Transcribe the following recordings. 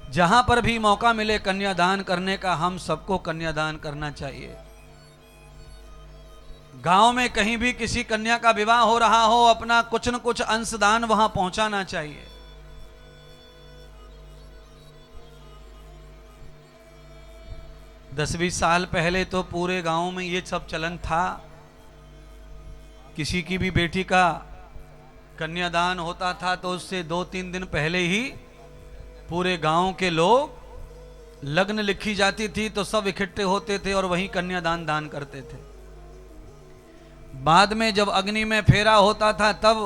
जहां पर भी मौका मिले कन्यादान करने का, हम सबको कन्यादान करना चाहिए। गांव में कहीं भी किसी कन्या का विवाह हो रहा हो, अपना कुछ न कुछ अंशदान वहां पहुंचाना चाहिए। दस 20 साल पहले तो पूरे गांव में ये सब चलन था। किसी की भी बेटी का कन्यादान होता था तो उससे 2-3 दिन पहले ही पूरे गांव के लोग, लग्न लिखी जाती थी तो सब इकट्ठे होते थे और वहीं कन्यादान दान करते थे। बाद में जब अग्नि में फेरा होता था तब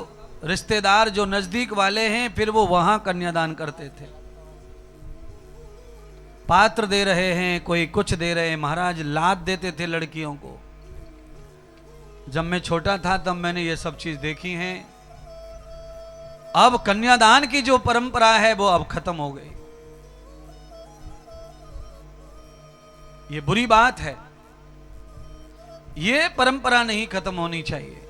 रिश्तेदार जो नजदीक वाले हैं फिर वो वहां कन्यादान करते थे। पात्र दे रहे हैं, कोई कुछ दे रहे हैं, महाराज लाद देते थे लड़कियों को। जब मैं छोटा था तब मैंने ये सब चीज देखी हैं। अब कन्यादान की जो परंपरा है वो अब खत्म हो गई। ये बुरी बात है, ये परंपरा नहीं खत्म होनी चाहिए।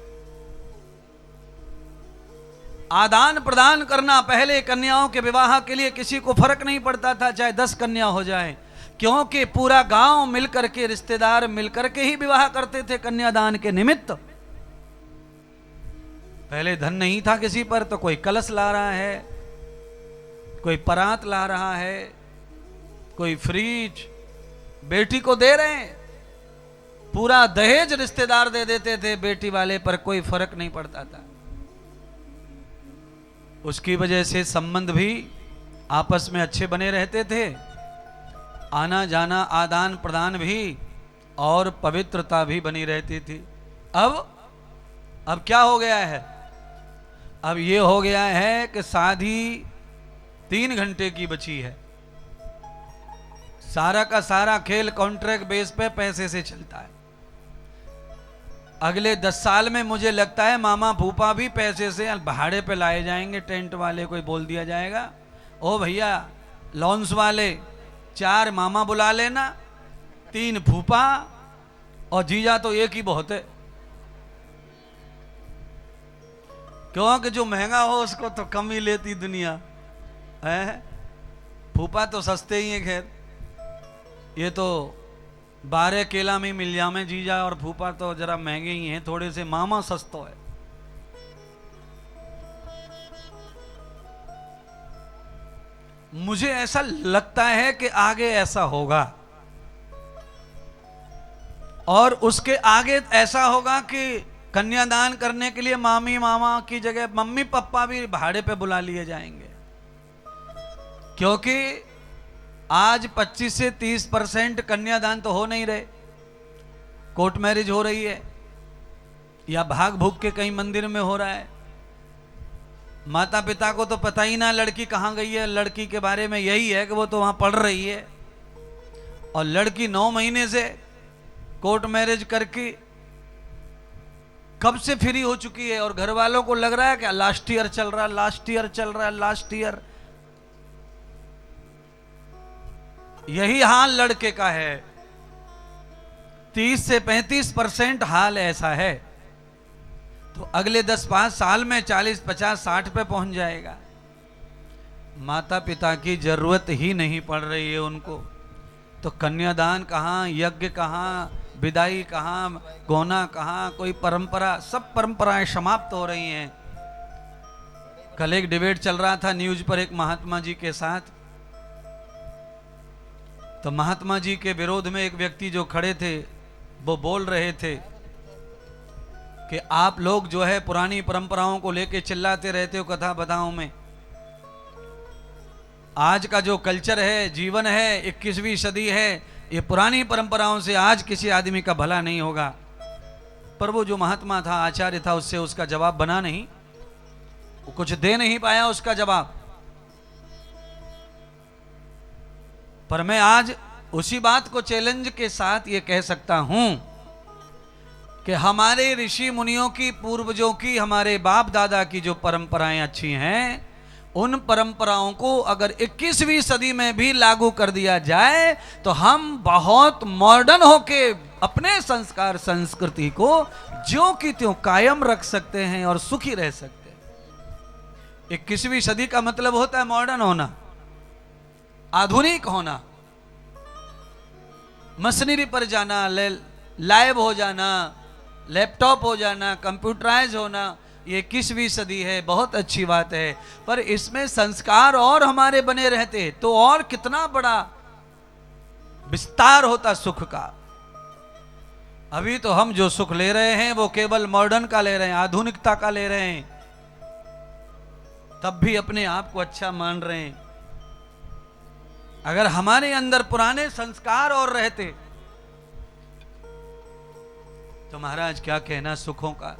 आदान प्रदान करना, पहले कन्याओं के विवाह के लिए किसी को फर्क नहीं पड़ता था चाहे 10 कन्या हो जाए, क्योंकि पूरा गांव मिलकर के, रिश्तेदार मिलकर के ही विवाह करते थे कन्यादान के निमित्त। पहले धन नहीं था किसी पर तो कोई कलश ला रहा है, कोई परात ला रहा है, कोई फ्रिज बेटी को दे रहे हैं, पूरा दहेज रिश्तेदार दे देते थे, बेटी वाले पर कोई फर्क नहीं पड़ता था। उसकी वजह से संबंध भी आपस में अच्छे बने रहते थे, आना जाना आदान प्रदान भी और पवित्रता भी बनी रहती थी। अब क्या हो गया है? अब ये हो गया है कि शादी 3 घंटे की बची है। सारा का सारा खेल कॉन्ट्रैक्ट बेस पे पैसे से चलता है। अगले 10 साल में मुझे लगता है मामा फूफा भी पैसे से भाड़े पे लाए जाएंगे। टेंट वाले कोई बोल दिया जाएगा, ओ भैया लॉन्स वाले 4 मामा बुला लेना, 3 फूफा और जीजा तो एक ही बहुत है, क्योंकि जो महंगा हो उसको तो कम ही लेती दुनिया है। फूफा तो सस्ते ही हैं, खैर ये तो 12 केला में मिल जामे जीजा, और फूफा तो जरा महंगे ही हैं थोड़े से, मामा सस्तो है। मुझे ऐसा लगता है कि आगे ऐसा होगा, और उसके आगे ऐसा होगा कि कन्यादान करने के लिए मामी मामा की जगह मम्मी पापा भी भाड़े पे बुला लिए जाएंगे, क्योंकि आज 25 से 30% कन्यादान तो हो नहीं रहे, कोर्ट मैरिज हो रही है या भाग भूग के कहीं मंदिर में हो रहा है। माता पिता को तो पता ही ना लड़की कहाँ गई है, लड़की के बारे में यही है कि वो तो वहां पढ़ रही है, और लड़की 9 महीने से कोर्ट मैरिज करके कब से फ्री हो चुकी है, और घर वालों को लग रहा है कि लास्ट ईयर चल रहा है, लास्ट ईयर चल रहा है, लास्ट ईयर। यही हाल लड़के का है, 30 से 35% हाल ऐसा है। तो अगले 10-5 साल में 40, 50, 60 पे पहुंच जाएगा। माता पिता की जरूरत ही नहीं पड़ रही है उनको, तो कन्यादान कहाँ, यज्ञ कहाँ, विदाई कहाँ, गौना कहाँ, कोई परंपरा, सब परंपराएं समाप्त हो रही हैं। कल एक डिबेट चल रहा था न्यूज पर एक महात्मा जी के साथ, तो महात्मा जी के विरोध में एक व्यक्ति जो खड़े थे वो बोल रहे थे कि आप लोग जो है पुरानी परंपराओं को लेके चिल्लाते रहते हो कथा बधाओं में। आज का जो कल्चर है, जीवन है, 21वीं सदी है, ये पुरानी परंपराओं से आज किसी आदमी का भला नहीं होगा। पर वो जो महात्मा था, आचार्य था, उससे उसका जवाब बना नहीं, वो कुछ दे नहीं पाया उसका जवाब। पर मैं आज उसी बात को चैलेंज के साथ ये कह सकता हूं कि हमारे ऋषि मुनियों की, पूर्वजों की, हमारे बाप दादा की जो परंपराएं अच्छी हैं, उन परंपराओं को अगर 21वीं सदी में भी लागू कर दिया जाए तो हम बहुत मॉडर्न होके अपने संस्कार संस्कृति को ज्यों की त्यों कायम रख सकते हैं और सुखी रह सकते हैं। 21वीं सदी का मतलब होता है मॉडर्न होना। आधुनिक होना, मशीनरी पर जाना, लाइव हो जाना, लैपटॉप हो जाना, कंप्यूटराइज होना, ये 21वीं सदी है, बहुत अच्छी बात है। पर इसमें संस्कार और हमारे बने रहते तो और कितना बड़ा विस्तार होता सुख का। अभी तो हम जो सुख ले रहे हैं वो केवल मॉडर्न का ले रहे हैं, आधुनिकता का ले रहे हैं, तब भी अपने आप को अच्छा मान रहे हैं। अगर हमारे अंदर पुराने संस्कार और रहते तो महाराज क्या कहना सुखों का।